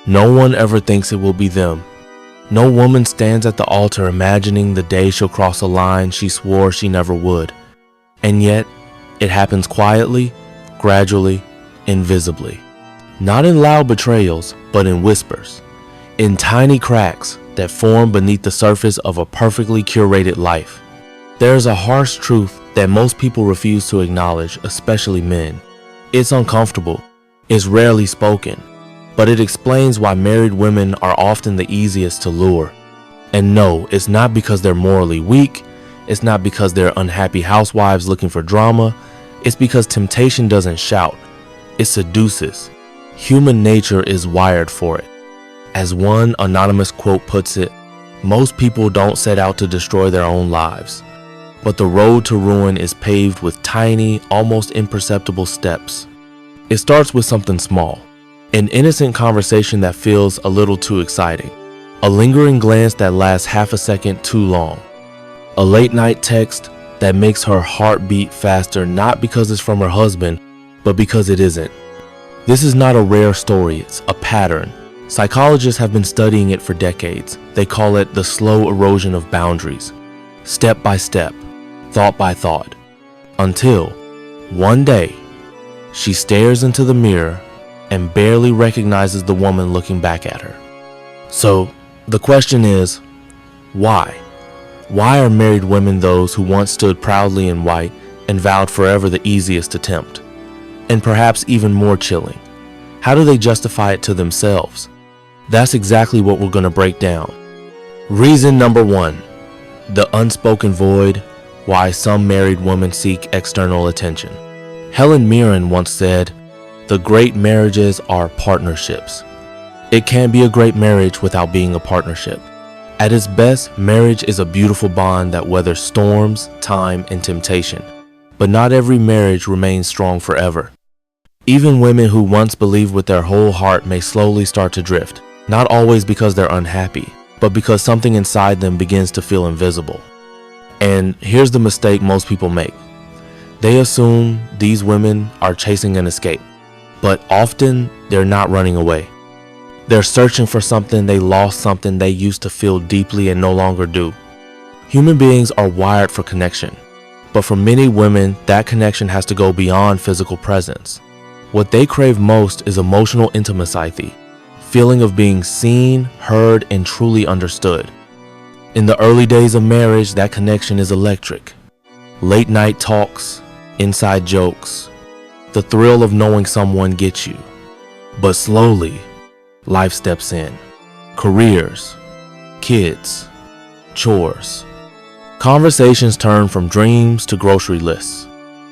No one ever thinks it will be them. No woman stands at the altar imagining the day she'll cross a line she swore she never would. And yet, it happens quietly, gradually, invisibly. Not in loud betrayals, but in whispers. In tiny cracks that form beneath the surface of a perfectly curated life. There's a harsh truth that most people refuse to acknowledge, especially men. It's uncomfortable. It's rarely spoken. But it explains why married women are often the easiest to lure. And no, it's not because they're morally weak. It's not because they're unhappy housewives looking for drama. It's because temptation doesn't shout. It seduces. Human nature is wired for it. As one anonymous quote puts it, most people don't set out to destroy their own lives. But the road to ruin is paved with tiny, almost imperceptible steps. It starts with something small. An innocent conversation that feels a little too exciting. A lingering glance that lasts half a second too long. A late night text that makes her heart beat faster not because it's from her husband, but because it isn't. This is not a rare story, it's a pattern. Psychologists have been studying it for decades. They call it the slow erosion of boundaries. Step by step, thought by thought. Until, one day, she stares into the mirror and barely recognizes the woman looking back at her. So, the question is, why? Why are married women those who once stood proudly in white and vowed forever the easiest to tempt? And perhaps even more chilling, how do they justify it to themselves? That's exactly what we're going to break down. Reason number 1, the unspoken void, why some married women seek external attention. Helen Mirren once said, "The great marriages are partnerships." It can't be a great marriage without being a partnership. At its best, marriage is a beautiful bond that weathers storms, time, and temptation. But not every marriage remains strong forever. Even women who once believed with their whole heart may slowly start to drift, not always because they're unhappy, but because something inside them begins to feel invisible. And here's the mistake most people make. They assume these women are chasing an escape, but often they're not running away. They're searching for something they lost, something they used to feel deeply and no longer do. Human beings are wired for connection, but for many women, that connection has to go beyond physical presence. What they crave most is emotional intimacy, feeling of being seen, heard, and truly understood. In the early days of marriage, that connection is electric. Late night talks, inside jokes, the thrill of knowing someone gets you. But slowly, life steps in. Careers, kids, chores. Conversations turn from dreams to grocery lists.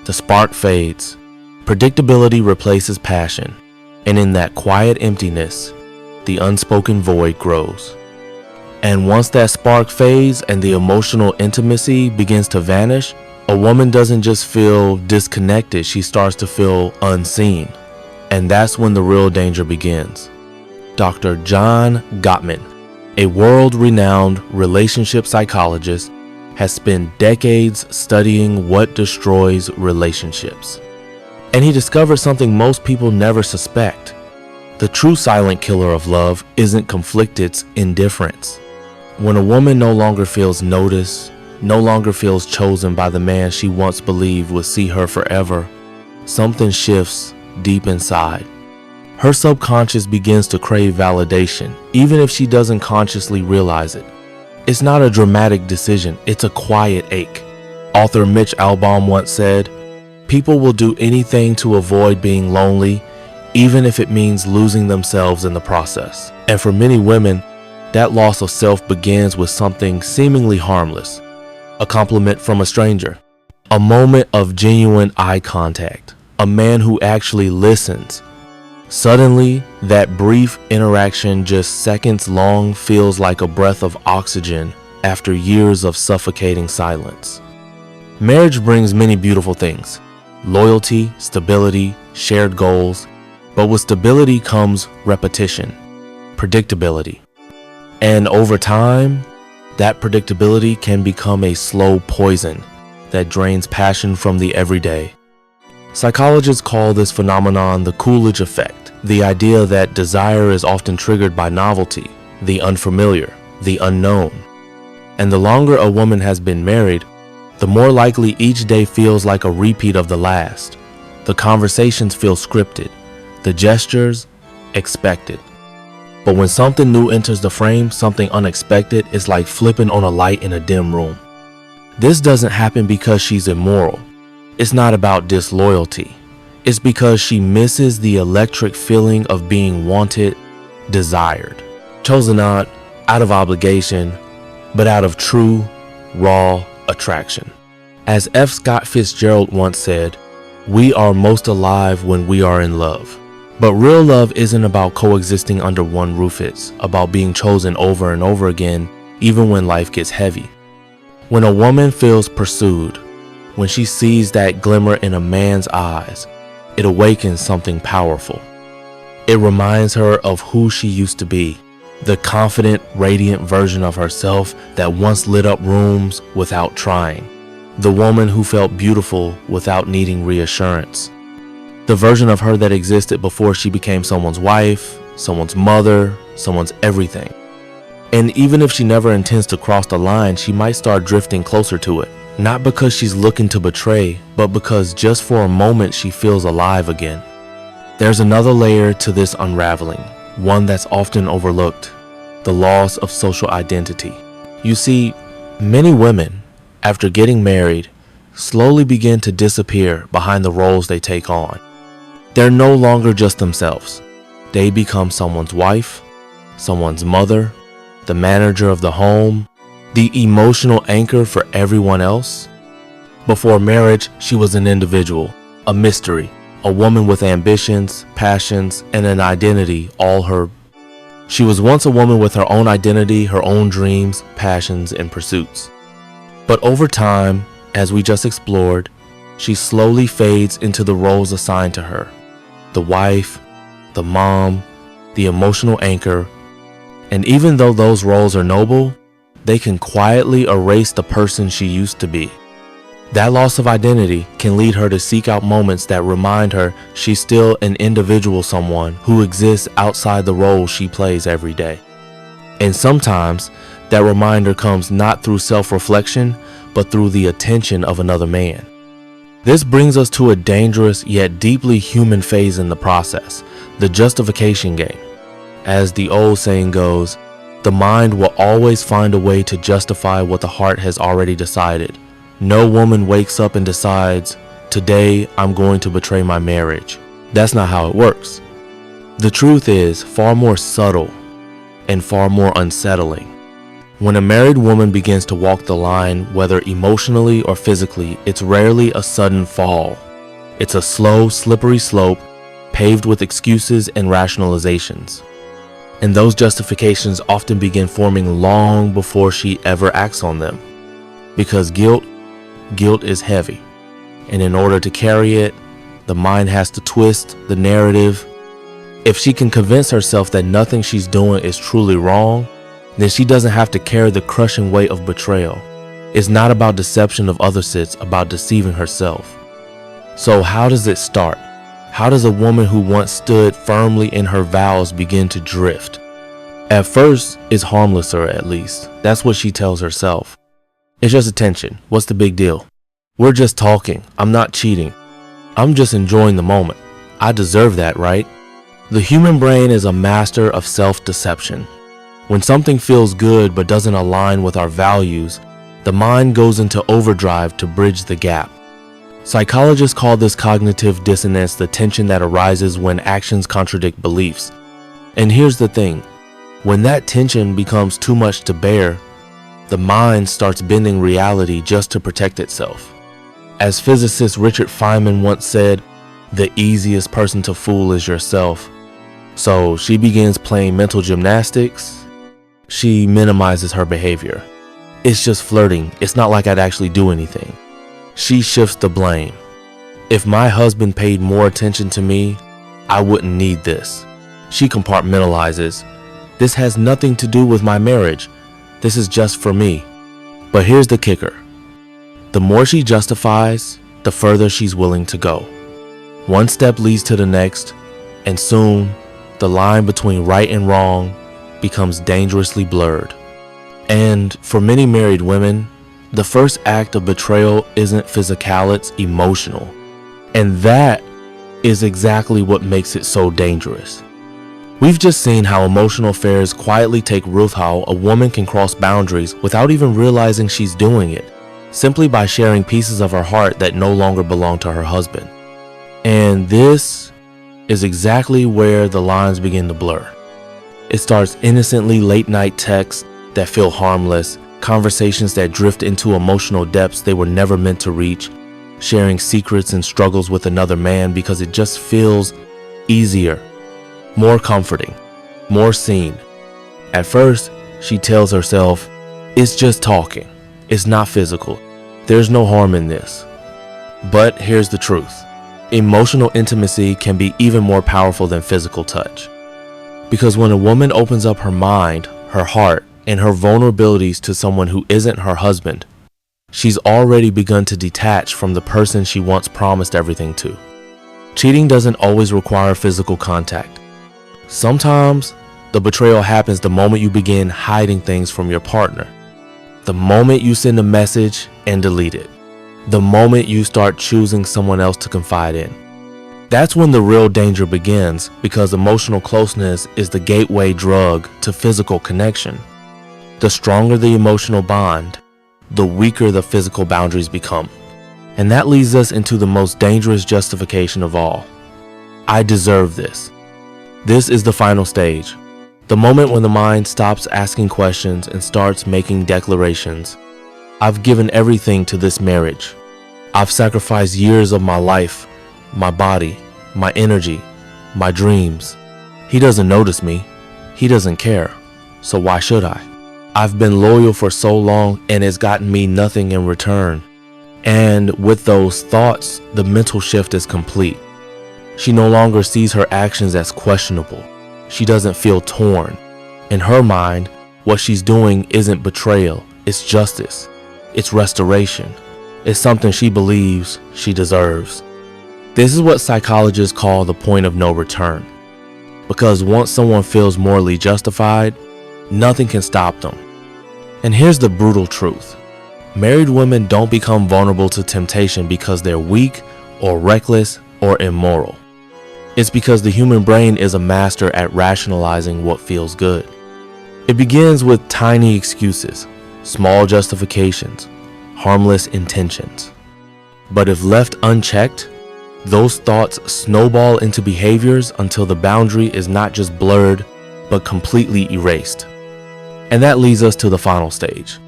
The spark fades. Predictability replaces passion. And in that quiet emptiness, the unspoken void grows. And once that spark fades and the emotional intimacy begins to vanish, a woman doesn't just feel disconnected, she starts to feel unseen. And that's when the real danger begins. Dr. John Gottman, a world-renowned relationship psychologist, has spent decades studying what destroys relationships. And he discovered something most people never suspect. The true silent killer of love isn't conflict, it's indifference. When a woman no longer feels noticed, no longer feels chosen by the man she once believed would see her forever, something shifts deep inside. Her subconscious begins to crave validation, even if she doesn't consciously realize it. It's not a dramatic decision, it's a quiet ache. Author Mitch Albom once said, "People will do anything to avoid being lonely, even if it means losing themselves in the process." And for many women, that loss of self begins with something seemingly harmless. A compliment from a stranger, a moment of genuine eye contact, a man who actually listens. Suddenly, that brief interaction, just seconds long, feels like a breath of oxygen after years of suffocating silence. Marriage brings many beautiful things: loyalty, stability, shared goals. But with stability comes repetition, predictability. And over time, that predictability can become a slow poison that drains passion from the everyday. Psychologists call this phenomenon the Coolidge effect. The idea that desire is often triggered by novelty, the unfamiliar, the unknown. And the longer a woman has been married, the more likely each day feels like a repeat of the last. The conversations feel scripted, the gestures expected. But when something new enters the frame, something unexpected, it's like flipping on a light in a dim room. This doesn't happen because she's immoral. It's not about disloyalty. It's because she misses the electric feeling of being wanted, desired. Chosen not out of obligation, but out of true, raw attraction. As F. Scott Fitzgerald once said, "We are most alive when we are in love." But real love isn't about coexisting under one roof. It's about being chosen over and over again, even when life gets heavy. When a woman feels pursued, when she sees that glimmer in a man's eyes, it awakens something powerful. It reminds her of who she used to be, the confident, radiant version of herself that once lit up rooms without trying, the woman who felt beautiful without needing reassurance, the version of her that existed before she became someone's wife, someone's mother, someone's everything. And even if she never intends to cross the line, she might start drifting closer to it. Not because she's looking to betray, but because just for a moment she feels alive again. There's another layer to this unraveling, one that's often overlooked: the loss of social identity. You see, many women, after getting married, slowly begin to disappear behind the roles they take on. They're no longer just themselves. They become someone's wife, someone's mother, the manager of the home, the emotional anchor for everyone else. Before marriage, she was an individual, a mystery, a woman with ambitions, passions, and an identity all her. She was once a woman with her own identity, her own dreams, passions, and pursuits. But over time, as we just explored, she slowly fades into the roles assigned to her: the wife, the mom, the emotional anchor. And even though those roles are noble, they can quietly erase the person she used to be. That loss of identity can lead her to seek out moments that remind her she's still an individual, someone who exists outside the role she plays every day. And sometimes that reminder comes not through self-reflection, but through the attention of another man. This brings us to a dangerous yet deeply human phase in the process: the justification game. As the old saying goes, the mind will always find a way to justify what the heart has already decided. No woman wakes up and decides, "Today I'm going to betray my marriage." That's not how it works. The truth is far more subtle and far more unsettling. When a married woman begins to walk the line, whether emotionally or physically, it's rarely a sudden fall. It's a slow, slippery slope paved with excuses and rationalizations. And those justifications often begin forming long before she ever acts on them. Because guilt is heavy. And in order to carry it, the mind has to twist the narrative. If she can convince herself that nothing she's doing is truly wrong, then she doesn't have to carry the crushing weight of betrayal. It's not about deception of others, it's about deceiving herself. So how does it start? How does a woman who once stood firmly in her vows begin to drift? At first, it's harmless, or at least that's what she tells herself. It's just attention. What's the big deal? We're just talking. I'm not cheating. I'm just enjoying the moment. I deserve that, right? The human brain is a master of self-deception. When something feels good but doesn't align with our values, the mind goes into overdrive to bridge the gap. Psychologists call this cognitive dissonance, the tension that arises when actions contradict beliefs. And here's the thing, when that tension becomes too much to bear, the mind starts bending reality just to protect itself. As physicist Richard Feynman once said, the easiest person to fool is yourself. So she begins playing mental gymnastics. She minimizes her behavior. It's just flirting. It's not like I'd actually do anything. She shifts the blame. If my husband paid more attention to me, I wouldn't need this. She compartmentalizes. This has nothing to do with my marriage. This is just for me. But here's the kicker. The more she justifies, the further she's willing to go. One step leads to the next. and soon the line between right and wrong becomes dangerously blurred. And for many married women, the first act of betrayal isn't physical, it's emotional. And that is exactly what makes it so dangerous. We've just seen how emotional affairs quietly take root, how a woman can cross boundaries without even realizing she's doing it, simply by sharing pieces of her heart that no longer belong to her husband. And this is exactly where the lines begin to blur. It starts innocently late night texts that feel harmless, conversations that drift into emotional depths they were never meant to reach, sharing secrets and struggles with another man because it just feels easier, more comforting, more seen. At first, she tells herself, it's just talking, it's not physical, there's no harm in this. But here's the truth. Emotional intimacy can be even more powerful than physical touch. Because when a woman opens up her mind, her heart, and her vulnerabilities to someone who isn't her husband, she's already begun to detach from the person she once promised everything to. Cheating doesn't always require physical contact. Sometimes the betrayal happens the moment you begin hiding things from your partner. The moment you send a message and delete it. The moment you start choosing someone else to confide in. That's when the real danger begins, because emotional closeness is the gateway drug to physical connection. The stronger the emotional bond, the weaker the physical boundaries become. And that leads us into the most dangerous justification of all. I deserve this. This is the final stage. The moment when the mind stops asking questions and starts making declarations. I've given everything to this marriage. I've sacrificed years of my life, my body, my energy, my dreams. He doesn't notice me. He doesn't care. So why should I? I've been loyal for so long and it's gotten me nothing in return. And with those thoughts, the mental shift is complete. She no longer sees her actions as questionable. She doesn't feel torn. In her mind, what she's doing isn't betrayal, it's justice. It's restoration. It's something she believes she deserves. This is what psychologists call the point of no return. Because once someone feels morally justified, nothing can stop them. And here's the brutal truth. Married women don't become vulnerable to temptation because they're weak or reckless or immoral. It's because the human brain is a master at rationalizing what feels good. It begins with tiny excuses, small justifications, harmless intentions. But if left unchecked, those thoughts snowball into behaviors until the boundary is not just blurred, but completely erased. And that leads us to the final stage,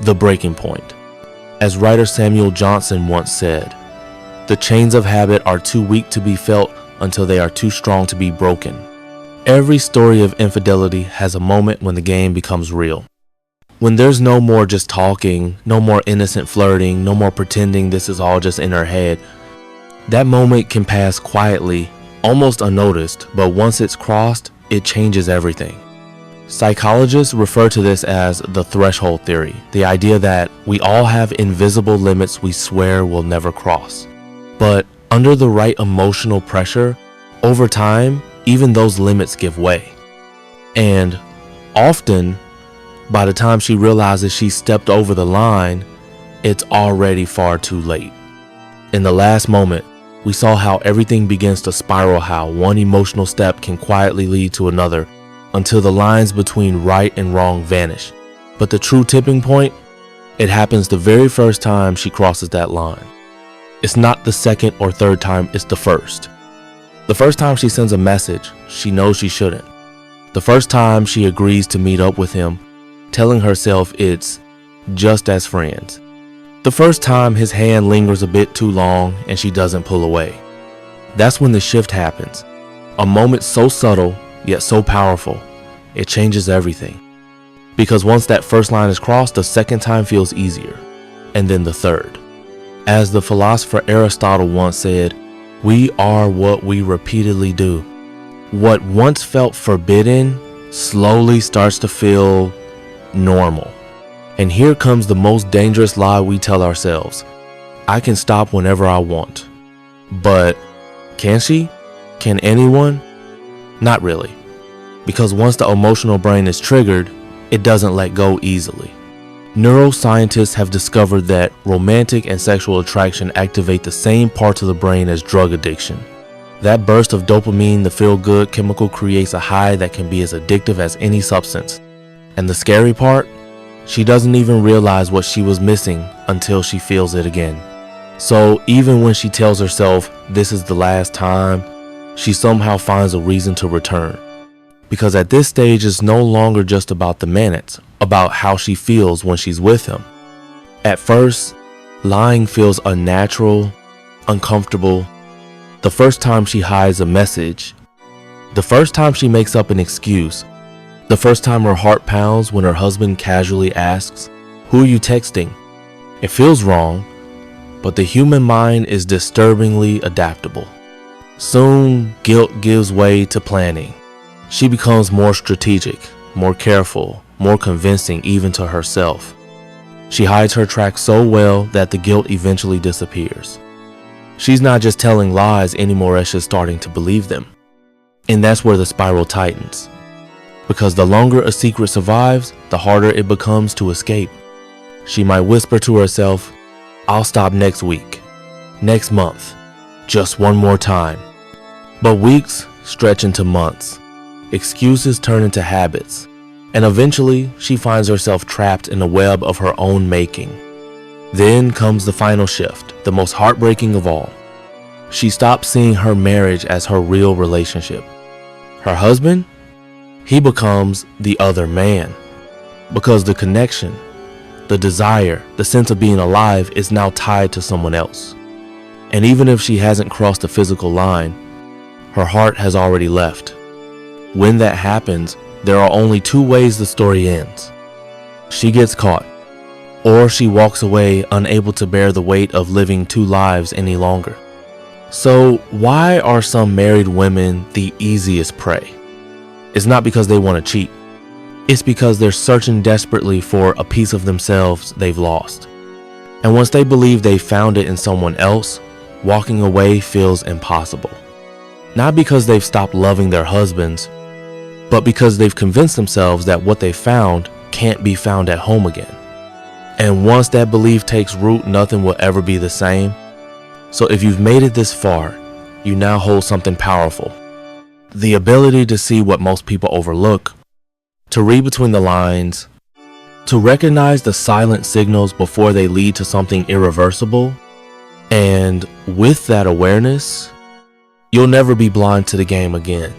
the breaking point. As writer Samuel Johnson once said, the chains of habit are too weak to be felt until they are too strong to be broken. Every story of infidelity has a moment when the game becomes real. When there's no more just talking, no more innocent flirting, no more pretending this is all just in her head. That moment can pass quietly, almost unnoticed, but once it's crossed, it changes everything. Psychologists refer to this as the threshold theory, the idea that we all have invisible limits we swear we'll never cross. But under the right emotional pressure, over time, even those limits give way. And often, by the time she realizes she stepped over the line, it's already far too late. In the last moment, we saw how everything begins to spiral, how one emotional step can quietly lead to another until the lines between right and wrong vanish. But the true tipping point, it happens the very first time she crosses that line. It's not the second or third time, it's the first. The first time she sends a message she knows she shouldn't. The first time she agrees to meet up with him, telling herself it's just as friends. The first time his hand lingers a bit too long and she doesn't pull away. That's when the shift happens. A moment so subtle, yet so powerful, it changes everything. Because once that first line is crossed, the second time feels easier, and then the third. As the philosopher Aristotle once said, we are what we repeatedly do. What once felt forbidden slowly starts to feel normal. And here comes the most dangerous lie we tell ourselves. I can stop whenever I want. But can she? Can anyone? Not really, because once the emotional brain is triggered, it doesn't let go easily. Neuroscientists have discovered that romantic and sexual attraction activate the same parts of the brain as drug addiction. That burst of dopamine, the feel-good chemical, creates a high that can be as addictive as any substance. And the scary part? She doesn't even realize what she was missing until she feels it again. So even when she tells herself this is the last time, she somehow finds a reason to return. Because at this stage, it's no longer just about the man, it's about how she feels when she's with him. At first, lying feels unnatural, uncomfortable. The first time she hides a message, the first time she makes up an excuse, the first time her heart pounds when her husband casually asks, "Who are you texting?" It feels wrong, but the human mind is disturbingly adaptable. Soon, guilt gives way to planning. She becomes more strategic, more careful, more convincing even to herself. She hides her tracks so well that the guilt eventually disappears. She's not just telling lies anymore as she's starting to believe them. And that's where the spiral tightens. Because the longer a secret survives, the harder it becomes to escape. She might whisper to herself, "I'll stop next week, next month, just one more time." But weeks stretch into months. Excuses turn into habits. And eventually, she finds herself trapped in a web of her own making. Then comes the final shift, the most heartbreaking of all. She stops seeing her marriage as her real relationship. Her husband? He becomes the other man. Because the connection, the desire, the sense of being alive is now tied to someone else. And even if she hasn't crossed the physical line, her heart has already left. When that happens, there are only two ways the story ends. She gets caught, or she walks away unable to bear the weight of living two lives any longer. So why are some married women the easiest prey? It's not because they want to cheat. It's because they're searching desperately for a piece of themselves they've lost. And once they believe they found it in someone else, walking away feels impossible. Not because they've stopped loving their husbands, but because they've convinced themselves that what they found can't be found at home again. And once that belief takes root, nothing will ever be the same. So if you've made it this far, you now hold something powerful. The ability to see what most people overlook, to read between the lines, to recognize the silent signals before they lead to something irreversible. And with that awareness, you'll never be blind to the game again.